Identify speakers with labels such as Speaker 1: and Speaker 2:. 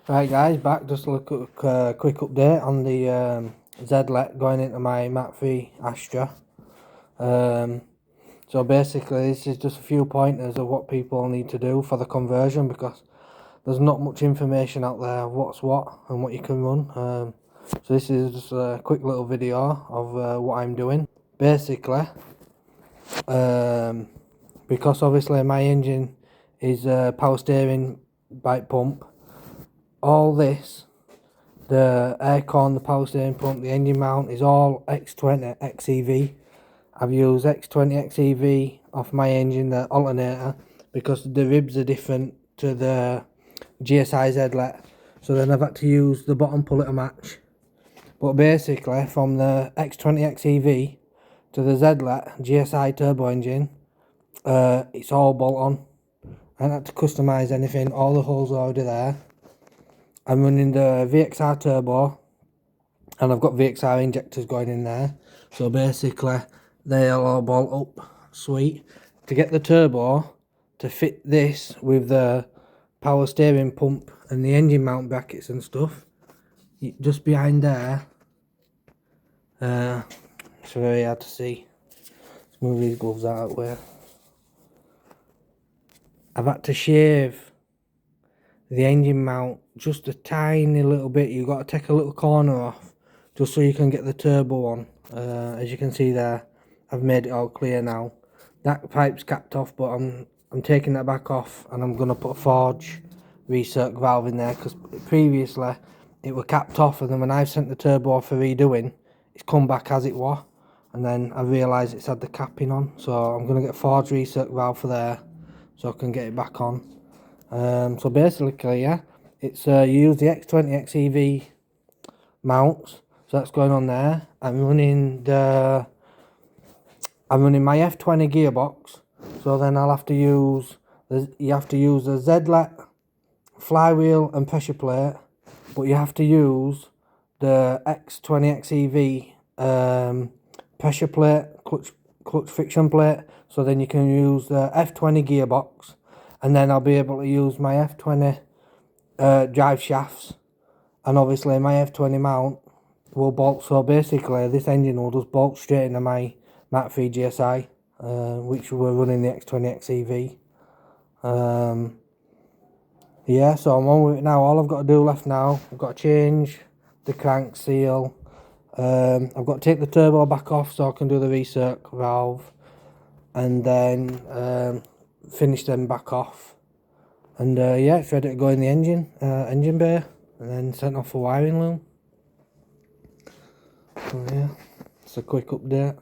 Speaker 1: Right guys, back just a quick update on the Z20let going into my Mat 3 Astra. So basically this is just a few pointers of what people need to do for the conversion, because there's not much information out there of what's what and what you can run. So this is just a quick little video of what I'm doing. Basically, because obviously my engine is power steering bike pump, all this, the aircon, the power steering pump, the engine mount is all X20 XEV. I've used X20 XEV off my engine, the alternator, because the ribs are different to the GSI Z20let. So then I've had to use the bottom pulley to match. But basically, from the X20 XEV to the Z20let GSI turbo engine, it's all bolt on. I haven't had to customise anything, all the holes are already there. I'm running the VXR turbo, and I've got VXR injectors going in there. So basically, they'll all bolt up sweet. To get the turbo to fit this with the power steering pump and the engine mount brackets and stuff, just behind there, it's very hard to see. Let's move these gloves out of the way. I've had to shave the engine mount just a tiny little bit. You've got to take a little corner off just so you can get the turbo on. As you can see there, I've made it all clear now. That pipe's capped off, but I'm taking that back off, and I'm going to put a forge recirc valve in there, because previously it were capped off, and then when I've sent the turbo off for redoing, it's come back as it was, and then I realised it's had the capping on. So I'm going to get a forge recirc valve for there so I can get it back on. So basically, yeah, it's you use the X20 XEV mounts, so that's going on there. I'm running my F20 gearbox, so then I'll have to use you have to use the Z20let flywheel and pressure plate, but you have to use the X20 XEV pressure plate, clutch friction plate, so then you can use the F20 gearbox. And then I'll be able to use my F20 drive shafts, and obviously my F20 mount will bolt. So basically this engine will just bolt straight into my Mat 3 GSI, which we're running the X20 XEV. Yeah, so I'm on with it now. All I've got to do left now, I've got to change the crank seal. I've got to take the turbo back off so I can do the recirc valve, and then finish them back off, and yeah, it's ready to go in the engine bay, and then sent off for wiring loom. So yeah, it's a quick update.